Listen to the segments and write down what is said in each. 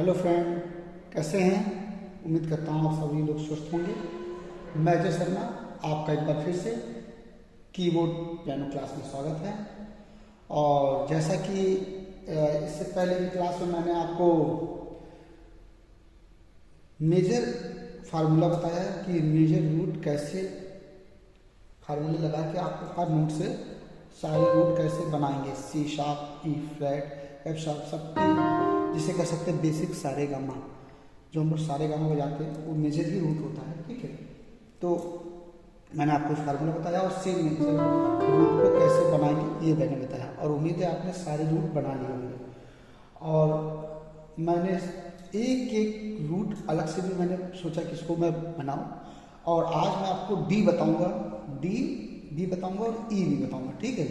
Hello friend, कैसे हैं? उम्मीद करता हूँ आप सभी लोग स्वस्थ होंगे। मैं अजय शर्मा, आपका एक बार फिर से कीबोर्ड पियानो क्लास में स्वागत है। और जैसा कि इससे पहले की क्लास में मैंने आपको मेजर फार्मूला बताया कि मेजर रूट कैसे फार्मूले लगा के आप हर नोट से सारे रूट कैसे बनाएंगे, सी sharp, E flat, F sharp, सब जिसे कह सकते हैं बेसिक सारे गामा। जो हम लोग सारे गामा बजाते हैं वो मेजर ही रूट होता है, ठीक है। तो मैंने आपको फार्मूला बताया और सेम मेजर रूट को कैसे बनाएंगे ये मैंने बताया, और उम्मीद है आपने सारे रूट बना लिए होंगे। और मैंने एक एक रूट अलग से भी मैंने सोचा कि इसको मैं बनाऊं, और आज मैं आपको डी बताऊंगा, डी बताऊंगा और ई भी बताऊंगा, ठीक है।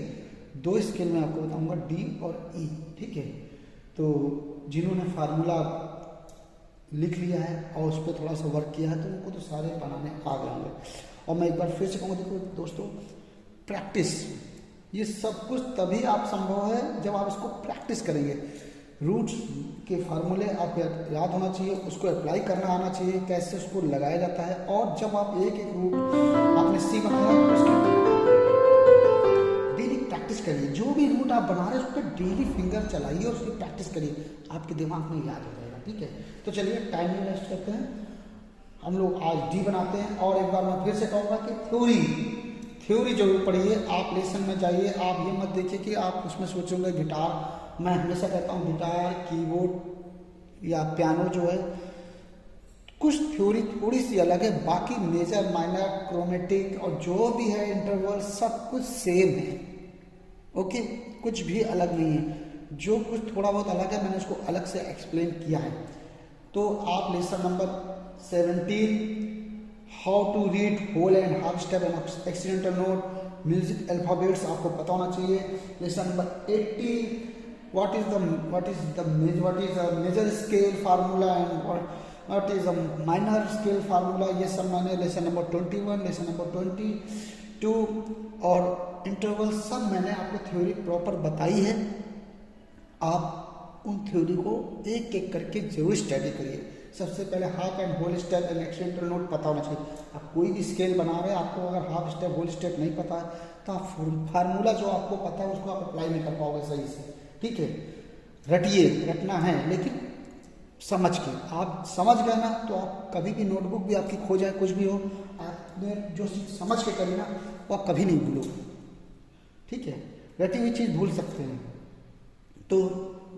दो स्केल में आपको बताऊंगा, डी और ई, ठीक है। तो जिन्होंने फार्मूला लिख लिया है और उस पर थोड़ा सा वर्क किया है तो उनको तो सारे बनाने आ गए होंगे। और मैं एक बार फिर से कहूँगा, देखो दोस्तों, प्रैक्टिस, ये सब कुछ तभी आप संभव है जब आप इसको प्रैक्टिस करेंगे। रूट्स के फार्मूले आप याद होना चाहिए, उसको अप्लाई करना आना चाहिए, कैसे उसको लगाया जाता है। और जब आप एक एक रूट आपने सी बनाया तो उसकी डेली प्रैक्टिस करिए। जो भी रूट आप बना रहे हैं उस पर डेली फिंगर चलाइए और उसकी प्रैक्टिस करिए, आपके दिमाग में याद हो जाएगा, ठीक है। तो चलिए टाइम नहीं वेस्ट करते हैं, हम लोग आज डी बनाते हैं। और एक बार मैं फिर से कहूँगा कि थ्योरी जरूर पढ़िए, आप लेसन में जाइए। आप ये मत देखिए कि आप उसमें सोचोगे गिटार, मैं हमेशा कहता हूँ गिटार, कीबोर्ड या पियानो जो है कुछ थ्योरी थोड़ी सी अलग है, बाकी मेजर, माइनर, क्रोमेटिक और जो भी है इंटरवल सब कुछ सेम है, ओके। कुछ भी अलग नहीं है। जो कुछ थोड़ा बहुत अलग है मैंने उसको अलग से एक्सप्लेन किया है। तो आप lesson number 17 how to read whole and half step and accidental note, music alphabets आपको पता होना चाहिए। Lesson number 80 what is the major scale formula and what is a minor scale formula, ये सब मैंने लेसन नंबर 21, लेसन नंबर 22 और interval सब मैंने आपको थ्योरी प्रॉपर बताई है। आप उन थ्योरी को एक एक करके जरूर स्टडी करिए। सबसे पहले half and whole step and accidental note पता होना चाहिए। आप कोई भी स्केल बना रहे हैं, आपको अगर हाफ स्टेप होल स्टेप नहीं पता है तो आप फार्मूला जो आपको पता है उसको आप अप्लाई नहीं कर पाओगे सही से, ठीक है। रटना है लेकिन समझ के, आप समझ गए ना तो आप कभी भी नोटबुक भी आपकी खो जाए, कुछ भी हो, आपने जो चीज़ समझ के करी ना वो आप कभी नहीं भूलोगे, ठीक है। रटी हुई चीज़ भूल सकते हैं। तो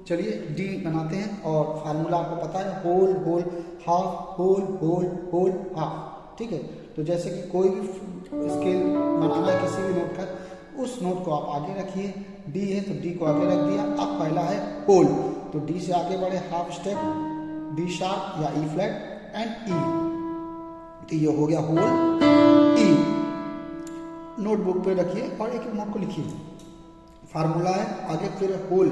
चलिए डी बनाते हैं। और फार्मूला आपको पता है, whole whole half, whole whole whole half, ठीक है। तो जैसे कि कोई भी स्केल बनाना है किसी भी नोट का, उस नोट को आप आगे रखिए। डी है तो डी को आगे रख दिया। अब पहला है होल, तो डी से आगे बढ़े हाफ स्टेप, डी शार्प या ई फ्लैट एंड ई, तो ये हो गया होल ई। नोटबुक पे रखिए और एक एक नोट को लिखिए। फार्मूला है आगे, फिर होल,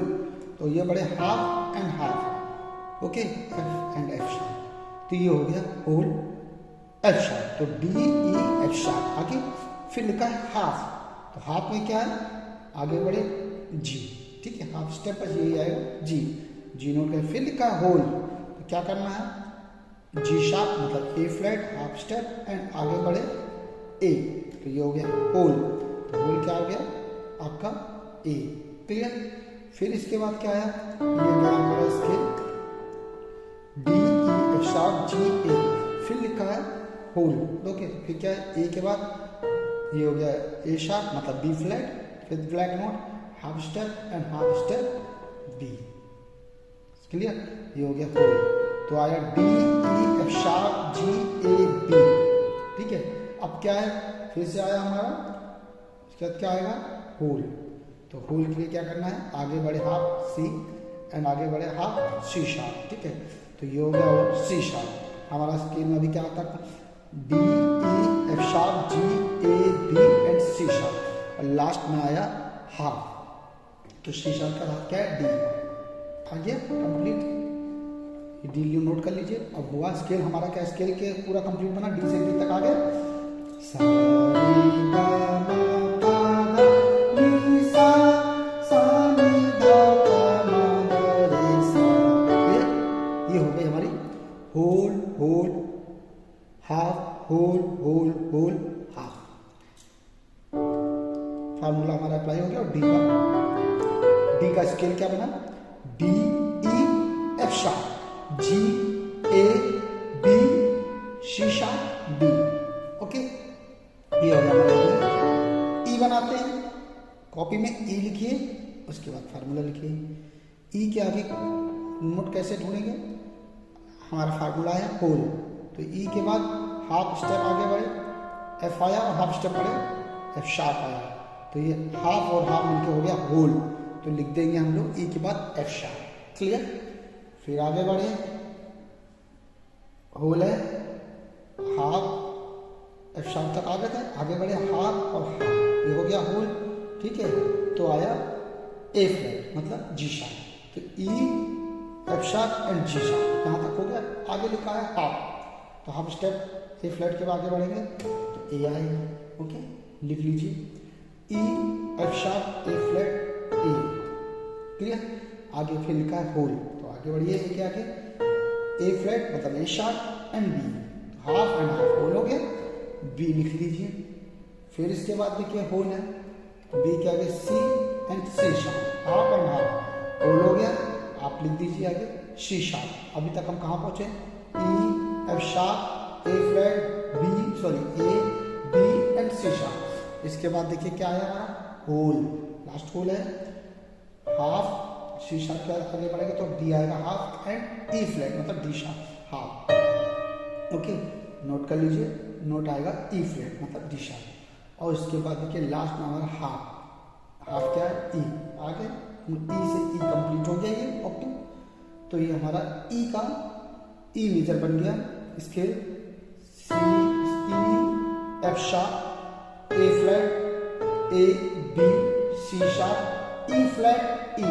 तो ये बढ़े half and half, okay, F and F sharp, तो ये हो गया होल एफ शार्प। तो डी ई एफ शार्प आगे, फिर लिखा है हाफ, तो हाफ में क्या है, आगे बढ़े जी, ठीक है। हाफ स्टेप पर यही आएगा जी, जी नोट का। फिर लिखा है होल, तो क्या करना है, जी शार्प मतलब ए फ्लैट, हाफ स्टेप एंड आगे बढ़े ए, तो ये हो गया होल। तो होल क्या हो गया आपका ए, क्लियर। फिर इसके बाद क्या है, ये गया हमारा scale D E F sharp G A, फिर लिखा है होल, ओके। फिर क्या है, ए के बाद ये हो गया ए शार्प मतलब बी फ्लैट, फिर black note, half step and half step B, clear. ये हो गया होल, तो आया D E F sharp G A B, ठीक है। अब क्या है, फिर से आया हमारा, इसके बाद क्या आएगा होल। तो होल के लिए क्या करना है, आगे बढ़े हाफ सी एंड आगे बढ़े हाफ सी शार्प, ठीक है। तो ये हो गया सी शार्प। हमारा स्केल में अभी क्या आता है, D E F sharp G A B and C sharp, और लास्ट में आया हाफ, तो सी शार्प का हाफ क्या है, डी। आ गया कंप्लीट, डी यू नोट कर लीजिए। अब हुआ स्केल हमारा, क्या स्केल के पूरा कंप्लीट बना, डी से डी तक आ गया। ये हो गई करेंगे और डी का स्केल क्या बना, D E F sharp, G A B C sharp D. Okay, ये हो गया हमारा ई बनाते हैं, कॉपी में ई लिखिए, उसके बाद फार्मूला लिखिए। ई के आगे नोट कैसे ढूंढेंगे, हमारा फार्मूला है होल, तो ई के बाद हाफ स्टेप आगे बढ़े, एफ आया और हाफ स्टेप बढ़े, एफ शार्प आया, तो ये हाफ और हाफ मिलके हो गया होल, तो लिख देंगे हम लोग ई के बाद एफ शार्प। क्लियर, फिर आगे बढ़े, होल है, हाफ एफ शार्प तक आ गए थे, आगे बढ़े हाफ और हाफ, ये हो गया होल। ठीक है, तो आया ए फ्लैट मतलब जी शार्प, तो ई F sharp and G sharp यहाँ तक हो गया। आगे लिखा है हाफ, तो हाफ स्टेप ए फ्लैट के बाद आगे बढ़ेंगे तो ए आएगा। ओके, लिख लीजिए ई F sharp A flat A. Clear, आगे फिर लिखा है होल, तो आगे बढ़िए ए के आगे ए फ्लैट मतलब A sharp and B, half and half whole हो गया, बी लिख लीजिए। फिर इसके बाद देखिए होल है, बी के आगे C and C sharp, half and half whole हो गया, आप लिख दीजिए आगे सी शार्प। अभी तक हम कहाँ पहुंचे, E F sharp A flat B sorry A B and C sharp. इसके बाद देखिए क्या आया हमारा होल, लास्ट होल है, हाफ सी शार्प के आगे बढ़ेगा तो डी आएगा हाफ एंड ई फ्लैट मतलब D sharp half. Okay, note कर लीजिए, नोट आएगा ई फ्लैट मतलब डी शार्प, और इसके बाद देखिए लास्ट में हमारा हाफ, हाफ क्या है ई, आगे ई से ई कंप्लीट हो गया ये ऑक्टो, तो ये हमारा ई का ई मेजर बन गया, scale C E F sharp A flat A B C sharp E flat E.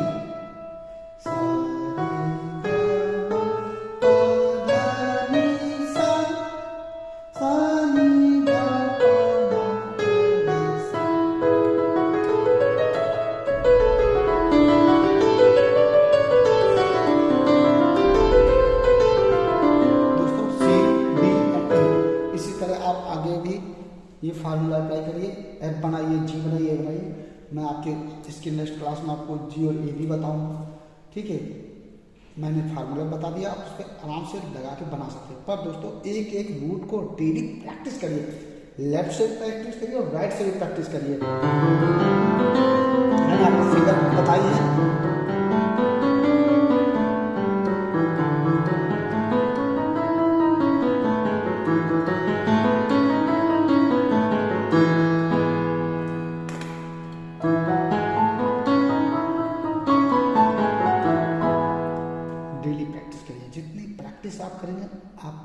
ये फार्मूला अप्लाई करिए, एफ बनाइए, जी बनाइए, ए बनाइए। मैं आपके इसकी नेक्स्ट क्लास में आपको जी और ए भी बताऊंगा। ठीक है, मैंने फार्मूला बता दिया, आप उस पर आराम से लगा के बना सकते हैं। पर दोस्तों एक एक रूट को डेली प्रैक्टिस करिए, लेफ्ट से भी प्रैक्टिस करिए और राइट से भी प्रैक्टिस करिए। मैंने आपको फिगर बताई है, आप करेंगे आप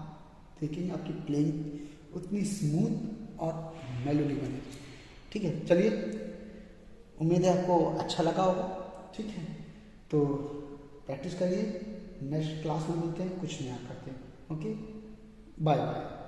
देखेंगे आपकी प्लेइंग उतनी स्मूथ और मेलोडी बनेगी। ठीक है, चलिए उम्मीद है आपको अच्छा लगा होगा। ठीक है, तो प्रैक्टिस करिए, नेक्स्ट क्लास में मिलते हैं, कुछ नया करते हैं। Okay, bye bye.